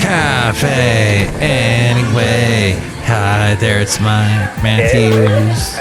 Cafe anyway. Hi there, it's Mike Matthews.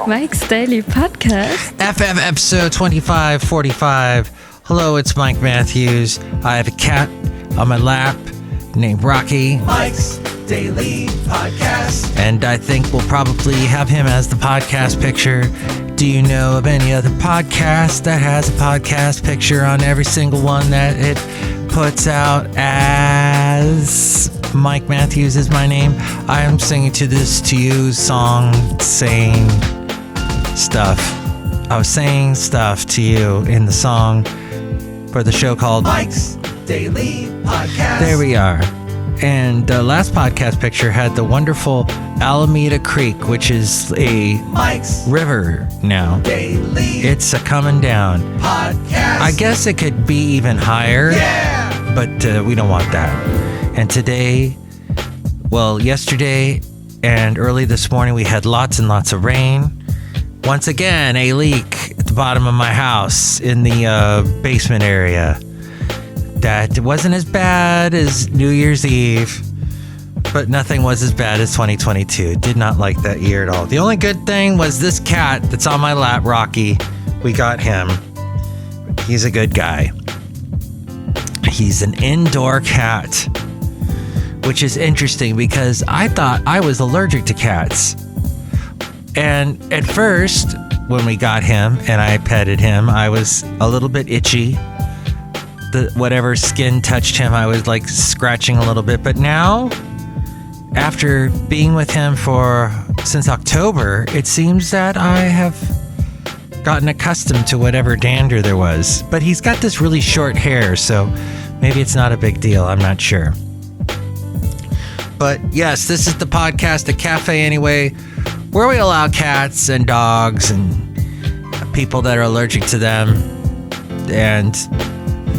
Mike's Daily Podcast. FF episode 2545. Hello, it's Mike Matthews. I have a cat on my lap named Rocky. Mike's Daily Podcast. And I think we'll probably have him as the podcast picture. Do you know of any other podcast that has a podcast picture on every single one that it puts out as Mike Matthews is my name? I am singing to you song, saying stuff. I was saying stuff to you in the song for the show called Mike's Daily Podcast. There we are. And the last podcast picture had the wonderful Alameda Creek, which is a Mike's river now. Daily It's a coming down. Podcast. I guess it could be even higher, Yeah. but we don't want that. And today, well, yesterday and early this morning, we had lots and lots of rain. Once again, a leak at the bottom of my house in the basement area. That wasn't as bad as New Year's Eve, but nothing was as bad as 2022. Did not like that year at all. The only good thing was this cat that's on my lap, Rocky. We got him. He's a good guy. He's an indoor cat, which is interesting because I thought I was allergic to cats. And at first, when we got him and I petted him, I was a little bit itchy. Whatever skin touched him, I was like scratching a little bit. But now, after being with him since October, it seems that I have gotten accustomed to whatever dander there was. But he's got this really short hair, so maybe it's not a big deal. I'm not sure. But yes, this is the podcast, A Cafe Anyway, where we allow cats and dogs and people that are allergic to them and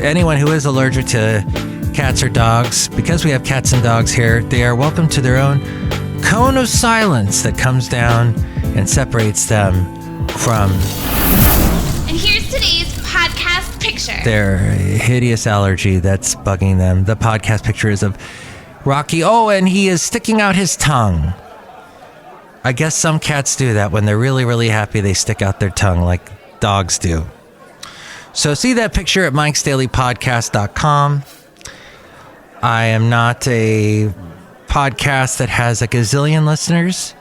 anyone who is allergic to cats or dogs, because we have cats and dogs here, they are welcome to their own cone of silence that comes down and separates them from And here's today's podcast picture. their hideous allergy that's bugging them. The podcast picture is of Rocky. Oh, and he is sticking out his tongue. I guess some cats do that when they're really, really happy. They stick out their tongue like dogs do. So see that picture at mikesdailypodcast.com. I am not a podcast that has a gazillion listeners.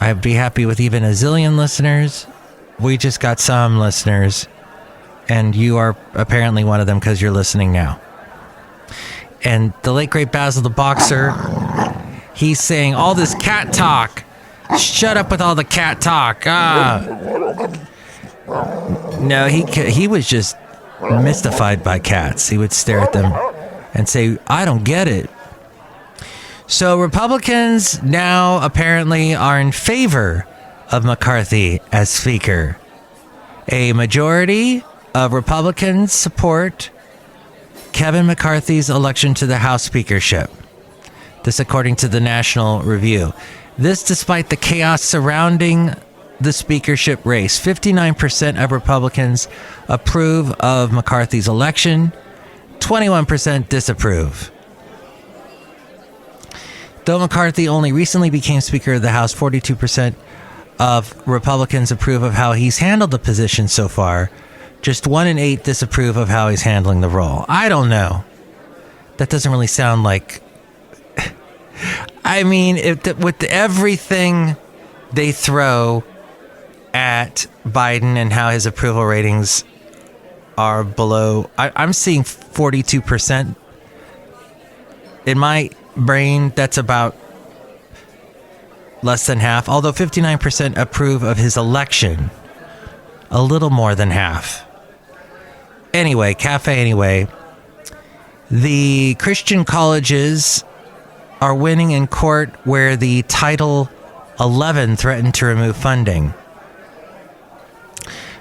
I'd be happy with even a zillion listeners. We just got some listeners, and you are apparently one of them because you're listening now. And the late great Basil the Boxer, he's saying all this cat talk. Shut up with all the cat talk. No, he was just mystified by cats. He would stare at them and say, I don't get it. So Republicans now apparently are in favor of McCarthy as Speaker. A majority of Republicans support Kevin McCarthy's election to the House speakership. This according to the National Review. This despite the chaos surrounding the speakership race. 59% of Republicans approve of McCarthy's election. 21% disapprove. Though McCarthy only recently became Speaker of the House, 42% of Republicans approve of how he's handled the position so far. Just 1 in 8 disapprove of how he's handling the role. I don't know. That doesn't really sound like... I mean, with everything they throw at Biden and how his approval ratings are below, I'm seeing 42%. In my brain, that's about less than half, although 59% approve of his election. A little more than half. Anyway, Cafe Anyway. The Christian colleges are winning in court where the Title 11 threatened to remove funding.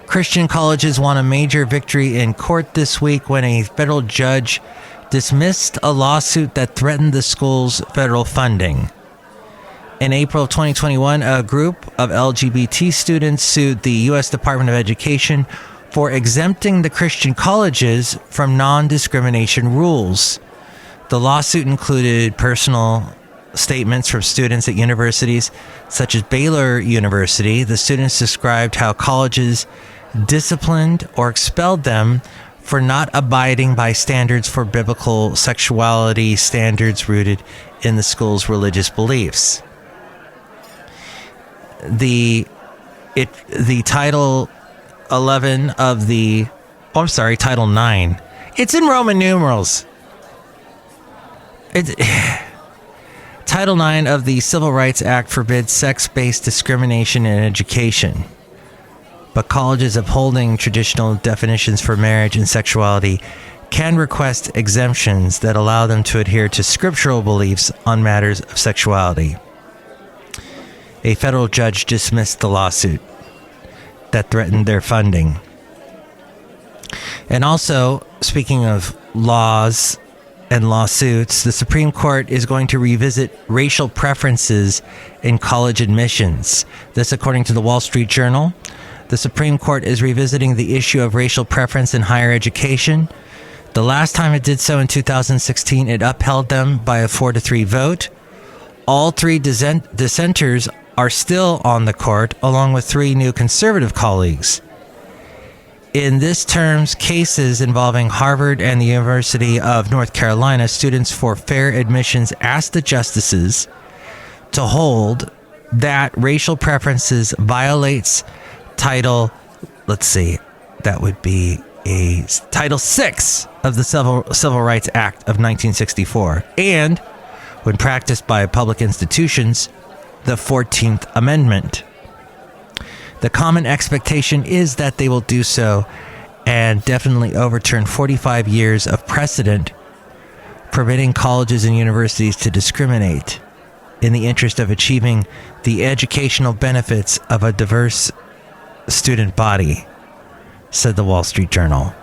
Christian colleges won a major victory in court this week when a federal judge dismissed a lawsuit that threatened the school's federal funding. In April of 2021, a group of LGBT students sued the U.S. Department of Education for exempting the Christian colleges from non-discrimination rules. The lawsuit included personal statements from students at universities such as Baylor University. The students described how colleges disciplined or expelled them for not abiding by standards for biblical sexuality standards rooted in the school's religious beliefs. The Title 11 of the... Oh, I'm sorry, Title 9. It's in Roman numerals. Title 9 of the Civil Rights Act forbids sex-based discrimination in education. But colleges upholding traditional definitions for marriage and sexuality can request exemptions that allow them to adhere to scriptural beliefs on matters of sexuality. A federal judge dismissed the lawsuit that threatened their funding. And also, speaking of laws and lawsuits, the Supreme Court is going to revisit racial preferences in college admissions. This, according to the Wall Street Journal. The Supreme Court is revisiting the issue of racial preference in higher education. The last time it did so in 2016, it upheld them by a 4-3 vote. All three dissenters are still on the court, along with 3 new conservative colleagues. In this term's cases involving Harvard and the University of North Carolina, Students for Fair Admissions asked the justices to hold that racial preferences violates Title 6 of the Civil Rights Act of 1964, and, when practiced by public institutions, the 14th Amendment. The common expectation is that they will do so and definitely overturn 45 years of precedent permitting colleges and universities to discriminate in the interest of achieving the educational benefits of a diverse student body, said the Wall Street Journal.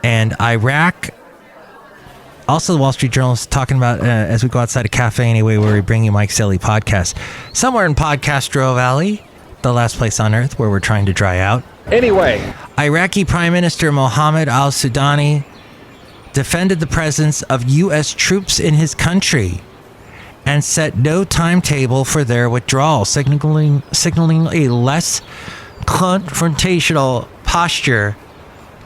And Iraq, also the Wall Street Journal is talking about, as we go outside a cafe anyway, where we bring you Mike's Daily Podcast, somewhere in Podcastro Valley, the last place on earth where we're trying to dry out. Anyway, Iraqi Prime Minister Mohammed al-Sudani defended the presence of U.S. troops in his country and set no timetable for their withdrawal, signaling a less confrontational posture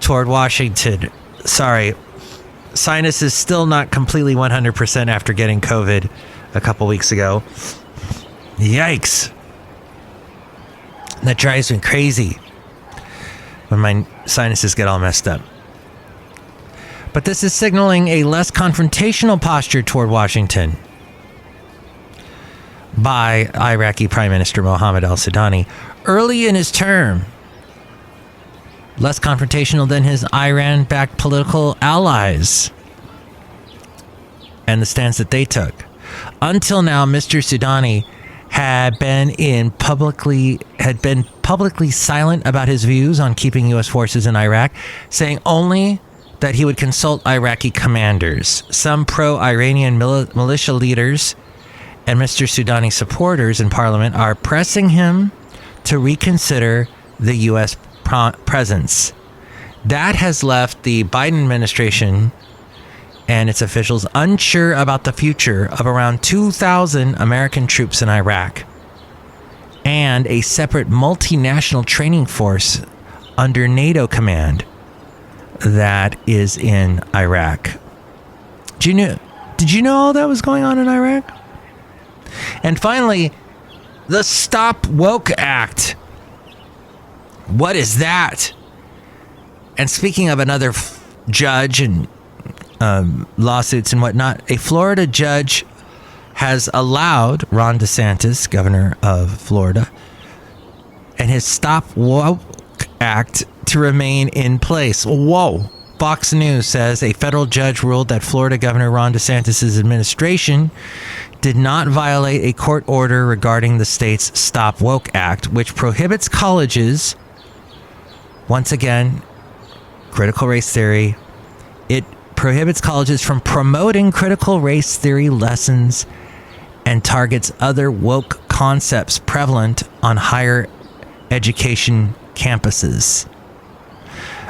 toward Washington. Sorry, sinus is still not completely 100% after getting COVID a couple weeks ago. Yikes. That drives me crazy when my sinuses get all messed up. But this is signaling a less confrontational posture toward Washington by Iraqi Prime Minister Mohammed al-Sudani early in his term. Less confrontational than his Iran-backed political allies and the stance that they took. Until now, Mr. Sudani had been publicly silent about his views on keeping U.S. forces in Iraq, saying only that he would consult Iraqi commanders. Some pro-Iranian militia leaders and Mr. Sudani supporters in parliament are pressing him to reconsider the U.S. presence. That has left the Biden administration and its officials unsure about the future of around 2,000 American troops in Iraq and a separate multinational training force under NATO command that is in Iraq. Did you know all that was going on in Iraq? And finally, the Stop Woke Act. What is that? And speaking of another judge and lawsuits and whatnot, a Florida judge has allowed Ron DeSantis, governor of Florida, and his Stop Woke Act to remain in place. Whoa. Fox News says a federal judge ruled that Florida Governor Ron DeSantis' administration did not violate a court order regarding the state's Stop Woke Act, which prohibits colleges, once again, critical race theory, it prohibits colleges from promoting critical race theory lessons and targets other woke concepts prevalent on higher education campuses.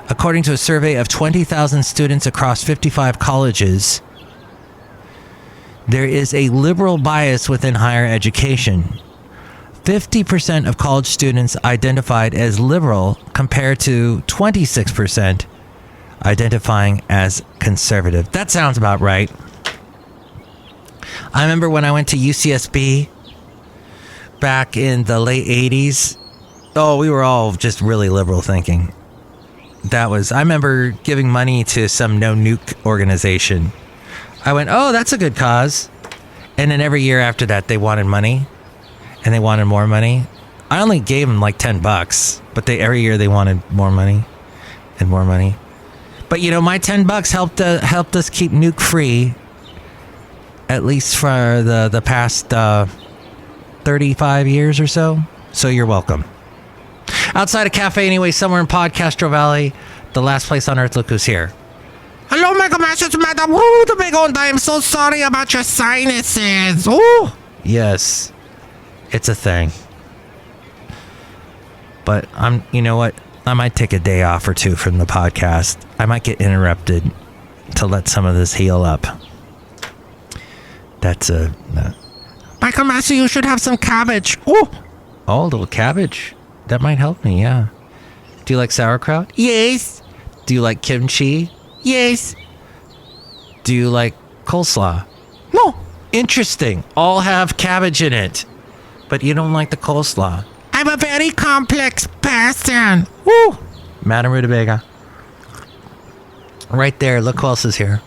According to a survey of 20,000 students across 55 colleges, there is a liberal bias within higher education. 50% of college students identified as liberal compared to 26% identifying as conservative. That sounds about right. I remember when I went to UCSB back in the late 80s. Oh, we were all just really liberal thinking. I remember giving money to some no nuke organization. I went, oh, that's a good cause. And then every year after that, they wanted money. And they wanted more money. I only gave them like $10, but every year they wanted more money and more money. But you know, my $10 helped us keep nuke free, at least for the past 35 years or so. So you're welcome. Outside a cafe, anyway, somewhere in Podcastro Valley, the last place on earth. Look who's here. Hello, Mega Master, it's Madame Rootabega, and I am so sorry about your sinuses. Oh, Yes, it's a thing. But you know what? I might take a day off or two from the podcast. I might get interrupted to let some of this heal up. That's Michael Master, you should have some cabbage. Oh, a little cabbage. That might help me, yeah. Do you like sauerkraut? Yes. Do you like kimchi? Yes. Do you like coleslaw? No. Interesting. All have cabbage in it. But you don't like the coleslaw. I'm a very complex person. Woo! Madame Rootabega. Right there. Look who else is here.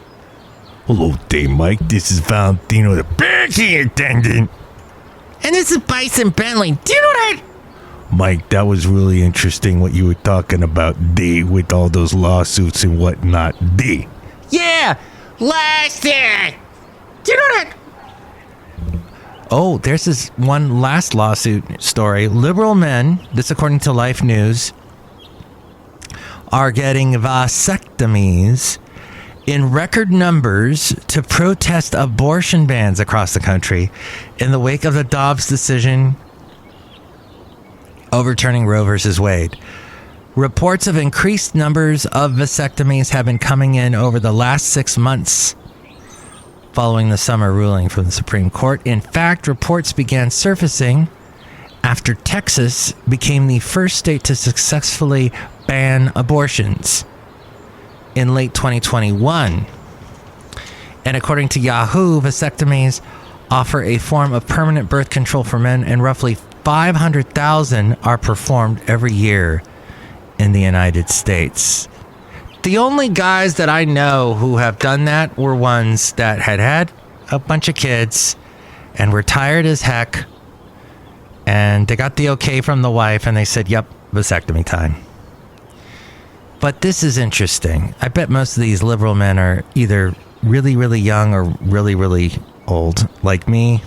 Hello there, Mike. This is Valentino, the banking attendant. And this is Bison Bentley. Do you know that? Mike, that was really interesting what you were talking about, D, with all those lawsuits and whatnot. D. Yeah. Last year. Do you know that? Oh, there's this one last lawsuit story. Liberal men, this according to Life News, are getting vasectomies in record numbers to protest abortion bans across the country in the wake of the Dobbs decision overturning Roe versus Wade. Reports of increased numbers of vasectomies have been coming in over the last 6 months following the summer ruling from the Supreme Court. In fact, reports began surfacing after Texas became the first state to successfully ban abortions in late 2021. And according to Yahoo, vasectomies offer a form of permanent birth control for men, and roughly 500,000 are performed every year in the United States. The only guys that I know who have done that were ones that had a bunch of kids and were tired as heck, and they got the okay from the wife and they said, yep, vasectomy time. But this is interesting. I bet most of these liberal men are either really, really young or really, really old, like me.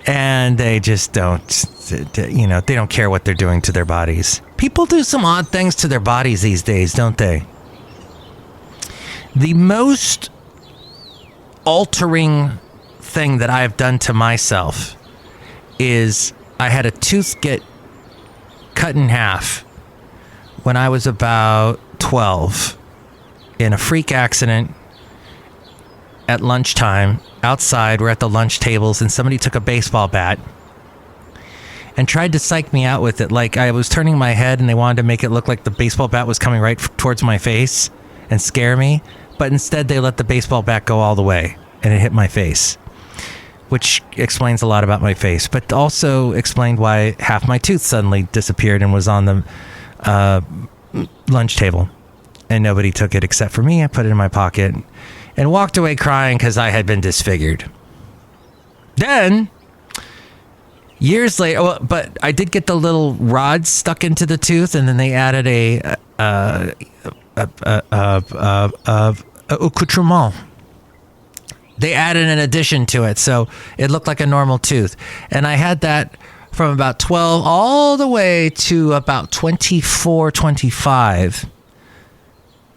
And they just don't, they don't care what they're doing to their bodies. People do some odd things to their bodies these days, don't they? The most altering thing that I've done to myself is I had a tooth get cut in half when I was about 12 in a freak accident at lunchtime. Outside, we're at the lunch tables, and somebody took a baseball bat and tried to psych me out with it. Like I was turning my head and they wanted to make it look like the baseball bat was coming right towards my face and scare me. But instead, they let the baseball bat go all the way and it hit my face, which explains a lot about my face, but also explained why half my tooth suddenly disappeared and was on the lunch table. And nobody took it except for me. I put it in my pocket and walked away crying because I had been disfigured. Then, years later, but I did get the little rods stuck into the tooth, and then they added a accoutrement. They added an addition to it, so it looked like a normal tooth. And I had that from about 12 all the way to about 24, 25.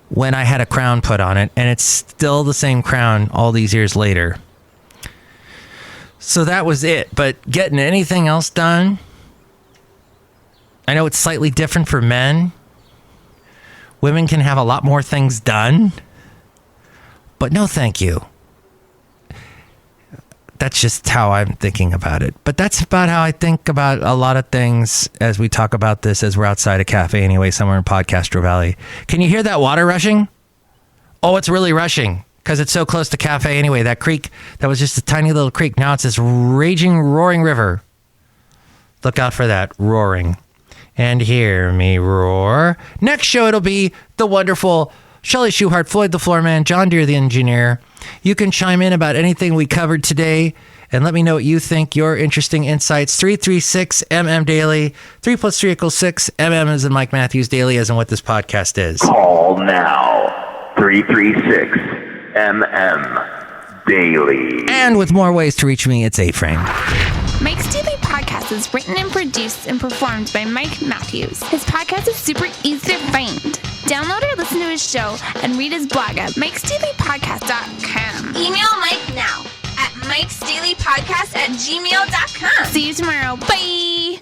When I had a crown put on it, and it's still the same crown all these years later. So that was it. But getting anything else done, I know it's slightly different for men. Women can have a lot more things done. But no, thank you. That's just how I'm thinking about it. But that's about how I think about a lot of things as we talk about this, as we're outside a cafe anyway, somewhere in Podcastro Valley. Can you hear that water rushing? Oh, it's really rushing because it's so close to cafe anyway. That creek, that was just a tiny little creek. Now it's this raging, roaring river. Look out for that roaring. And hear me roar. Next show, it'll be the wonderful Chely Shoehart, Floyd the Floorman, John Deere the engineer. You can chime in about anything we covered today and let me know what you think, your interesting insights. 336MM Daily. 3 plus 3 equals 6. MM is in Mike Matthews Daily, as in what this podcast is. Call now. 336MM Daily. And with more ways to reach me, it's A-Frame. Mike's Daily Podcast is written and produced and performed by Mike Matthews. His podcast is super easy to find. Download or listen to his show and read his blog at mikesdailypodcast.com. Email Mike now at mikesdailypodcast@gmail.com. See you tomorrow. Bye!